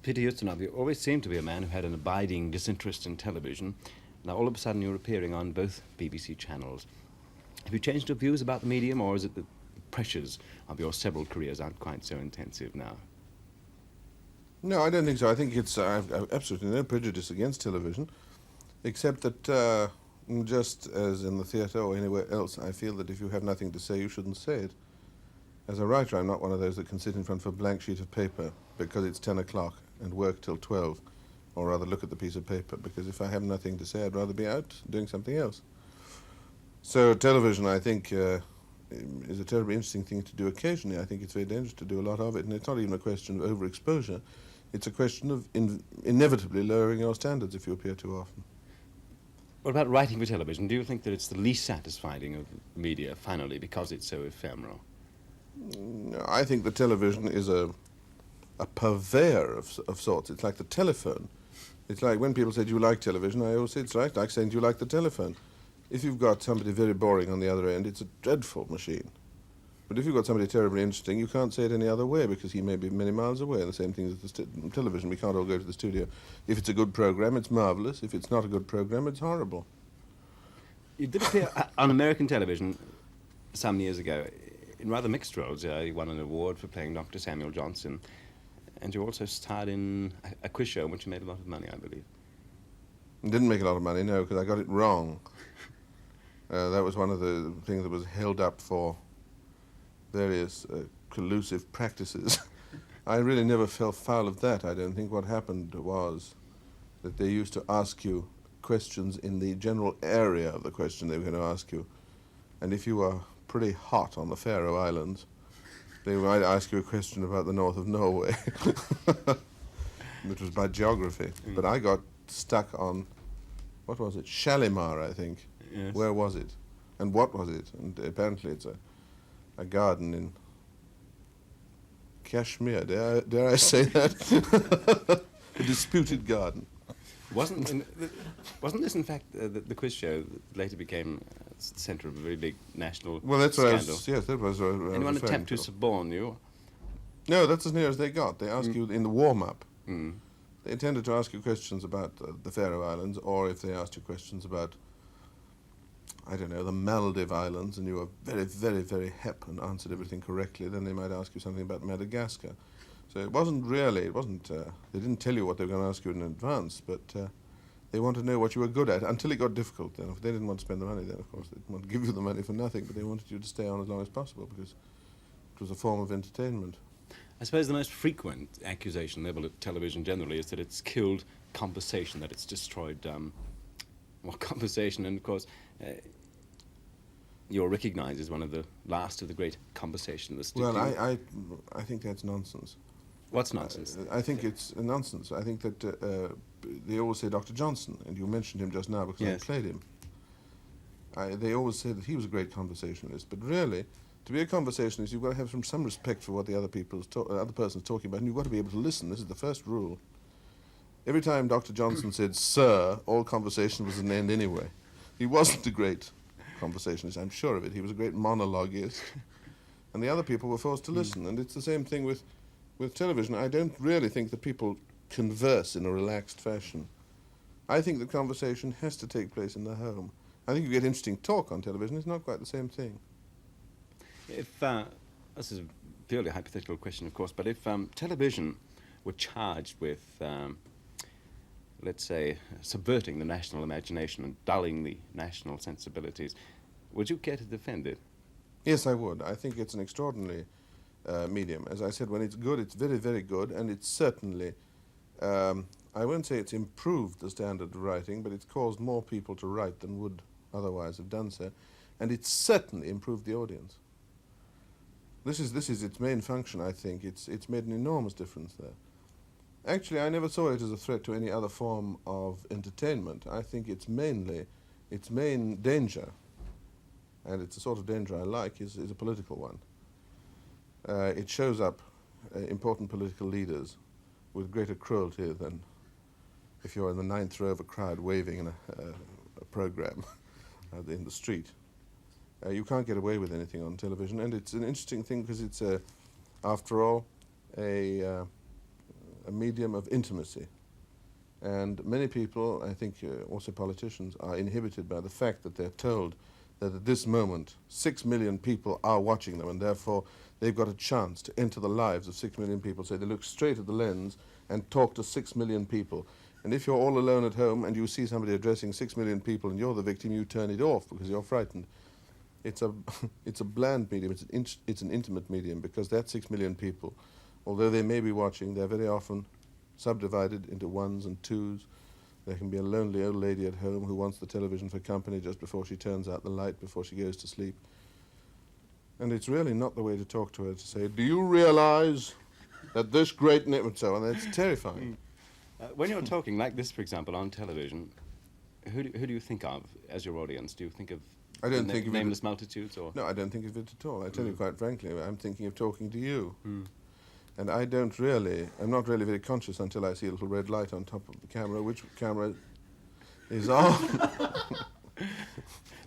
Peter Ustinov, you always seemed to be a man who had an abiding disinterest in television. Now all of a sudden you're appearing on both BBC channels. Have you changed your views about the medium, or is it that the pressures of your several careers aren't quite so intensive now? No, I don't think so. I think it's I've absolutely no prejudice against television, except that just as in the theatre or anywhere else, I feel that if you have nothing to say, you shouldn't say it. As a writer, I'm not one of those that can sit in front of a blank sheet of paper because it's 10 o'clock and work till 12, or rather look at the piece of paper, because if I have nothing to say, I'd rather be out doing something else. So television, I think, is a terribly interesting thing to do occasionally. I think it's very dangerous to do a lot of it, and it's not even a question of overexposure. It's a question of inevitably lowering your standards if you appear too often. What about writing for television? Do you think that it's the least satisfying of media, finally, because it's so ephemeral? I think the television is a purveyor of sorts. It's like the telephone. It's like when people say, do you like television? I always say it's right, like saying, do you like the telephone? If you've got somebody very boring on the other end, it's a dreadful machine. But if you've got somebody terribly interesting, you can't say it any other way, because he may be many miles away. And the same thing as the television. We can't all go to the studio. If it's a good program, it's marvelous. If it's not a good program, it's horrible. You did appear on American television some years ago in rather mixed roles. You won an award for playing Dr. Samuel Johnson, and you also starred in a quiz show in which you made a lot of money, I believe. Didn't make a lot of money, no, because I got it wrong. That was one of the things that was held up for various collusive practices. I really never fell foul of that. I don't think. What happened was that they used to ask you questions in the general area of the question they were going to ask you, and if you were pretty hot on the Faroe Islands, they might ask you a question about the north of Norway, which was by geography. But I got stuck on, what was it, Shalimar, I think. Yes. Where was it? And what was it? And apparently it's a garden in Kashmir. Dare I say that? A disputed garden. Wasn't this, in fact, the quiz show that later became the centre of a very big national Well, that's scandal? what I was, yes, that was what I was Anyone referring attempt to suborn you? No, that's as near as they got. They ask you in the warm-up. Mm. They tended to ask you questions about the Faroe Islands, or if they asked you questions about, I don't know, the Maldive Islands, and you were very, very, very hep and answered everything correctly, then they might ask you something about Madagascar. So it wasn't really, they didn't tell you what they were going to ask you in advance, but they wanted to know what you were good at, until it got difficult. Then if they didn't want to spend the money, then of course they didn't want to give you the money for nothing, but they wanted you to stay on as long as possible, because it was a form of entertainment. I suppose the most frequent accusation leveled at television generally is that it's killed conversation, that it's destroyed conversation, and of course you're recognised as one of the last of the great conversationalists. Well, I think that's nonsense. What's nonsense? I think it's nonsense. I think that they always say Dr. Johnson, and you mentioned him just now because Yes. I played him. They always say that he was a great conversationalist, but really, to be a conversationalist, you've got to have some respect for what the other person's talking about, and you've got to be able to listen. This is the first rule. Every time Dr. Johnson said "sir," all conversation was an end anyway. He wasn't a great conversationalist, I'm sure of it. He was a great monologuist, and the other people were forced to listen. And it's the same thing with television. I don't really think that people converse in a relaxed fashion. I think that conversation has to take place in the home. I think you get interesting talk on television. It's not quite the same thing. If this is a purely hypothetical question, of course, but if television were charged with, let's say, subverting the national imagination and dulling the national sensibilities, would you care to defend it? Yes, I would. I think it's an extraordinary medium. As I said, when it's good, it's very, very good, and it's certainly, I won't say it's improved the standard of writing, but it's caused more people to write than would otherwise have done so, and it's certainly improved the audience. This is its main function, I think. It's made an enormous difference there. Actually, I never saw it as a threat to any other form of entertainment. I think its main danger, and it's a sort of danger I like, is a political one. It shows up important political leaders with greater cruelty than if you're in the ninth row of a crowd waving in a program in the street. You can't get away with anything on television, and it's an interesting thing because it's, after all, a medium of intimacy. And many people, I think also politicians, are inhibited by the fact that they're told that at this moment 6 million people are watching them, and therefore they've got a chance to enter the lives of 6 million people. So they look straight at the lens and talk to 6 million people. And if you're all alone at home and you see somebody addressing 6 million people and you're the victim, you turn it off because you're frightened. It's a, it's a bland medium, it's an intimate medium, because that 6 million people, although they may be watching, they're very often subdivided into ones and twos. There can be a lonely old lady at home who wants the television for company just before she turns out the light, before she goes to sleep. And it's really not the way to talk to her, to say, do you realize that this great name, and so on. It's terrifying. When you're talking like this, for example, on television, who do you think of as your audience? Do you think of I don't think of nameless multitudes? Or? No, I don't think of it at all. I tell you quite frankly, I'm thinking of talking to you. And I'm not really very conscious until I see a little red light on top of the camera, which camera is on.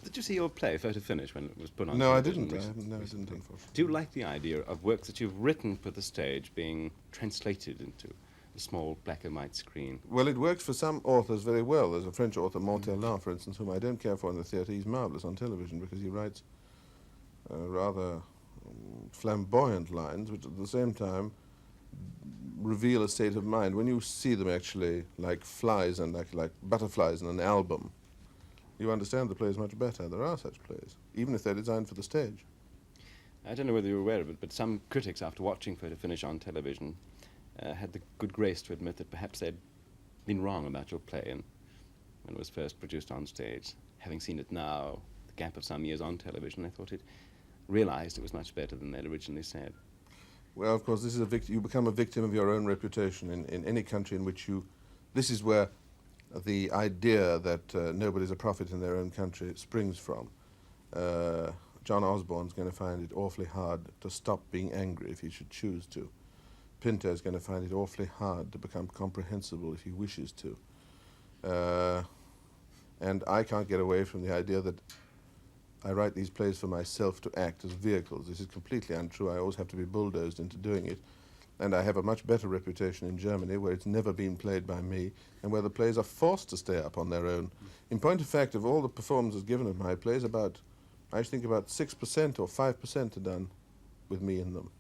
Did you see your play, Photo Finish, when it was put on? No, I television didn't. I didn't, unfortunately. Do you like the idea of works that you've written for the stage being translated into a small black and white screen? Well, it works for some authors very well. There's a French author, Montelin, for instance, whom I don't care for in the theatre. He's marvellous on television because he writes rather flamboyant lines, which at the same time reveal a state of mind. When you see them actually like flies and like butterflies in an album, you understand the plays much better. There are such plays, even if they're designed for the stage. I don't know whether you're aware of it, but some critics, after watching Photo Finish on television, had the good grace to admit that perhaps they'd been wrong about your play and when it was first produced on stage. Having seen it now, the gap of some years on television, they thought realized it was much better than they'd originally said. Well, of course, this is you become a victim of your own reputation in any country in which this is where the idea that nobody's a prophet in their own country springs from. John Osborne's going to find it awfully hard to stop being angry if he should choose to. Pinter's going to find it awfully hard to become comprehensible if he wishes to. And I can't get away from the idea that I write these plays for myself to act as vehicles. This is completely untrue. I always have to be bulldozed into doing it. And I have a much better reputation in Germany, where it's never been played by me, and where the plays are forced to stay up on their own. In point of fact, of all the performances given of my plays, I think about 6% or 5% are done with me in them.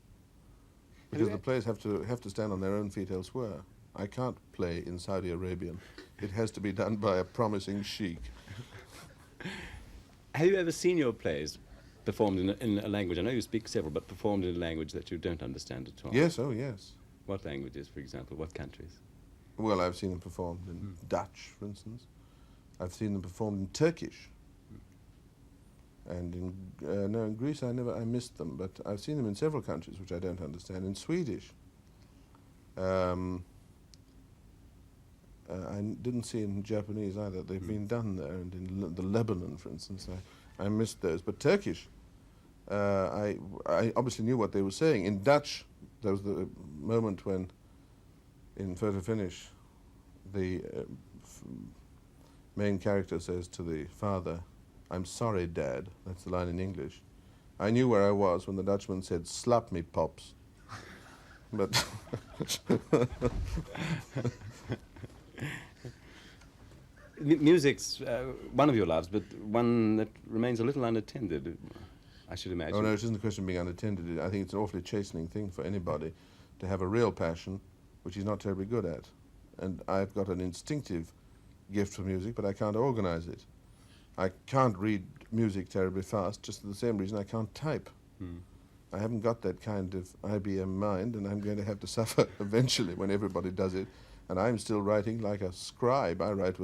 Because the plays have to stand on their own feet elsewhere. I can't play in Saudi Arabian. It has to be done by a promising sheikh. Have you ever seen your plays performed in a language? I know you speak several, but performed in a language that you don't understand at all. Yes, oh yes. What languages, for example? What countries? Well, I've seen them performed in Dutch, for instance. I've seen them performed in Turkish. And in Greece I missed them, but I've seen them in several countries which I don't understand. In Swedish. I didn't see in Japanese either. They've been done there, and in the Lebanon, for instance, I missed those. But Turkish, I obviously knew what they were saying. In Dutch, there was the moment when, in Photo Finish, the main character says to the father, "I'm sorry, Dad." That's the line in English. I knew where I was when the Dutchman said, "Slap me, Pops." But Music's one of your loves, but one that remains a little unattended, I should imagine. Oh no, it isn't a question of being unattended. I think it's an awfully chastening thing for anybody to have a real passion which he's not terribly good at. And I've got an instinctive gift for music, but I can't organize it. I can't read music terribly fast, just for the same reason I can't type. I haven't got that kind of IBM mind, and I'm going to have to suffer eventually when everybody does it. And I'm still writing like a scribe. I write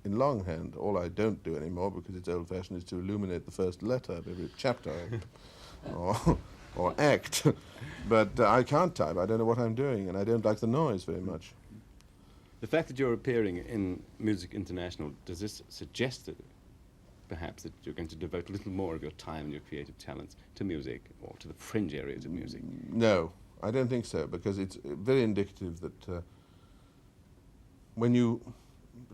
in longhand. All I don't do anymore, because it's old-fashioned, is to illuminate the first letter of every chapter or act. But I can't type. I don't know what I'm doing, and I don't like the noise very much. The fact that you're appearing in Music International, does this suggest that perhaps that you're going to devote a little more of your time and your creative talents to music, or to the fringe areas of music? No, I don't think so, because it's very indicative that when you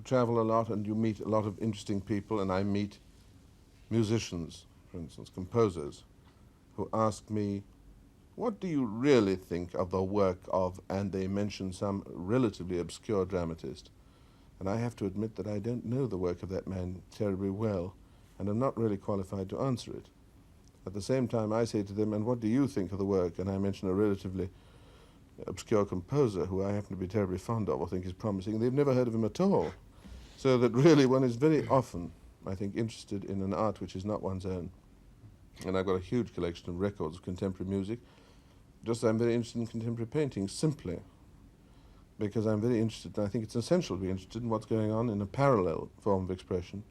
travel a lot and you meet a lot of interesting people, and I meet musicians, for instance, composers, who ask me what do you really think of the work of, and they mention some relatively obscure dramatist, and I have to admit that I don't know the work of that man terribly well, and I'm not really qualified to answer it. At the same time, I say to them, and what do you think of the work? And I mention a relatively obscure composer who I happen to be terribly fond of or think is promising. They've never heard of him at all. So that really one is very often, I think, interested in an art which is not one's own. And I've got a huge collection of records of contemporary music. Just as I'm very interested in contemporary painting, simply because I'm very interested, and I think it's essential to be interested in what's going on in a parallel form of expression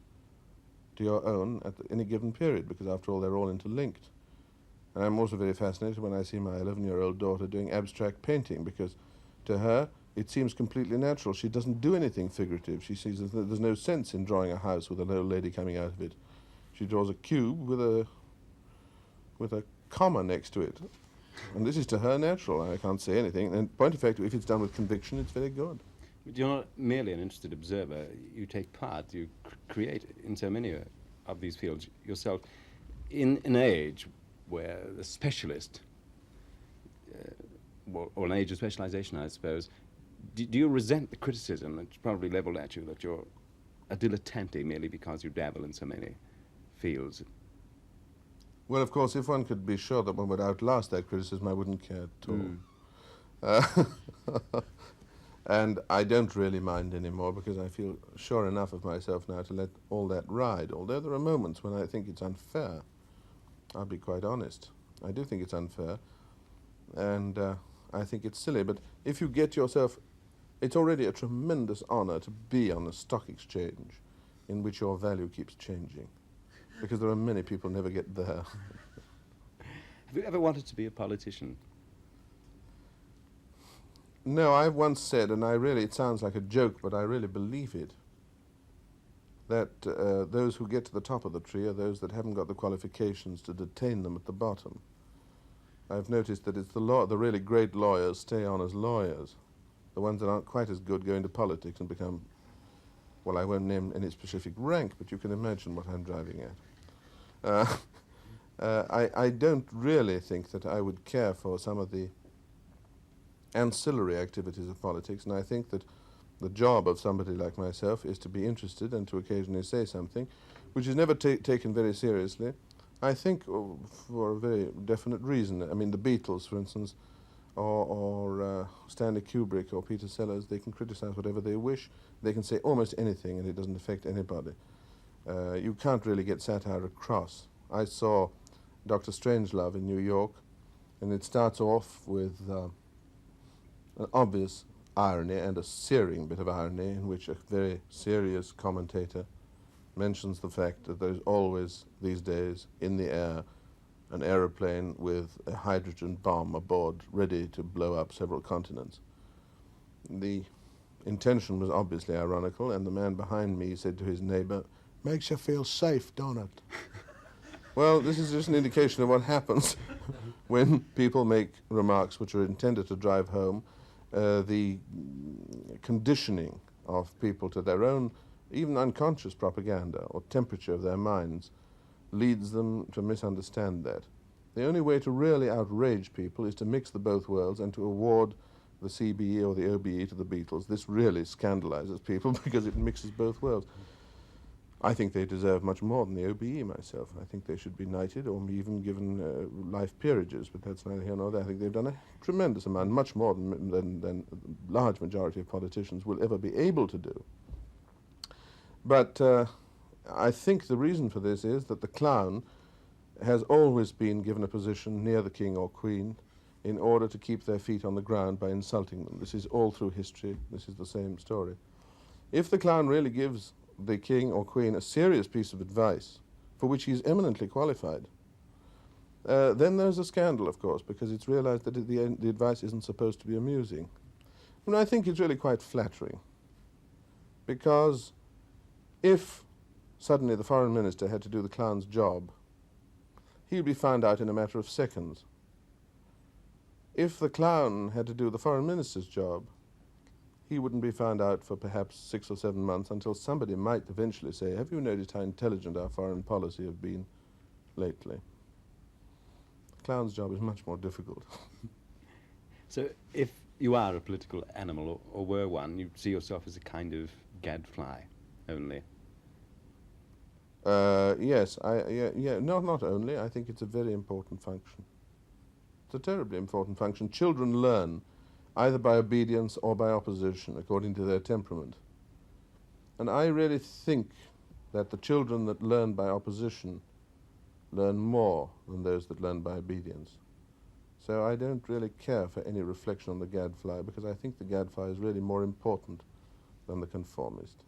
to your own at any given period, because after all they're all interlinked. And I'm also very fascinated when I see my 11-year-old daughter doing abstract painting, because to her it seems completely natural. She doesn't do anything figurative. She sees that there's no sense in drawing a house with an old lady coming out of it. She draws a cube with a comma next to it. And this is to her natural. I can't say anything. And point of fact, if it's done with conviction, it's very good. But you're not merely an interested observer. You take part. You create in so many of these fields yourself. In an age where the specialist, or an age of specialization, I suppose, do you resent the criticism that's probably leveled at you that you're a dilettante merely because you dabble in so many fields? Well, of course, if one could be sure that one would outlast that criticism, I wouldn't care at all. And I don't really mind anymore, because I feel sure enough of myself now to let all that ride, although there are moments when I think it's unfair. I'll be quite honest. I do think it's unfair, and I think it's silly, but if you get yourself... It's already a tremendous honor to be on a stock exchange in which your value keeps changing, because there are many people who never get there. Have you ever wanted to be a politician? No, I've once said, and it sounds like a joke, but I really believe it, that those who get to the top of the tree are those that haven't got the qualifications to detain them at the bottom. I've noticed that it's the really great lawyers stay on as lawyers. The ones that aren't quite as good go into politics and become, well, I won't name any specific rank, but you can imagine what I'm driving at. I don't really think that I would care for some of the ancillary activities of politics, and I think that the job of somebody like myself is to be interested and to occasionally say something, which is never taken very seriously, I think, for a very definite reason. I mean, the Beatles, for instance, or Stanley Kubrick or Peter Sellers, they can criticize whatever they wish. They can say almost anything and it doesn't affect anybody. You can't really get satire across. I saw Dr. Strangelove in New York, and it starts off with an obvious irony and a searing bit of irony, in which a very serious commentator mentions the fact that there's always, these days, in the air, an aeroplane with a hydrogen bomb aboard, ready to blow up several continents. The intention was obviously ironical, and the man behind me said to his neighbor, "Makes you feel safe, don't it?" Well, this is just an indication of what happens when people make remarks which are intended to drive home the conditioning of people to their own, even unconscious propaganda or temperature of their minds leads them to misunderstand that. The only way to really outrage people is to mix the both worlds and to award the CBE or the OBE to the Beatles. This really scandalizes people because it mixes both worlds. I think they deserve much more than the OBE myself. I think they should be knighted or even given life peerages, but that's neither here nor there. I think they've done a tremendous amount, much more than a large majority of politicians will ever be able to do. But I think the reason for this is that the clown has always been given a position near the king or queen in order to keep their feet on the ground by insulting them. This is all through history. This is the same story. If the clown really gives the king or queen a serious piece of advice for which he is eminently qualified, then there's a scandal, of course, because it's realized that the advice isn't supposed to be amusing. And I think it's really quite flattering, because if suddenly the foreign minister had to do the clown's job, he would be found out in a matter of seconds. If the clown had to do the foreign minister's job, he wouldn't be found out for perhaps 6 or 7 months until somebody might eventually say, "Have you noticed how intelligent our foreign policy has been lately?" clown's job is much more difficult. So if you are a political animal, or were one, you see yourself as a kind of gadfly only. Yes, no, not only. I think it's a very important function. It's a terribly important function. Children learn either by obedience or by opposition, according to their temperament. And I really think that the children that learn by opposition learn more than those that learn by obedience. So I don't really care for any reflection on the gadfly, because I think the gadfly is really more important than the conformist.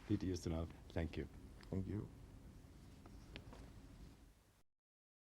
Peter Ustinov, thank you. Thank you.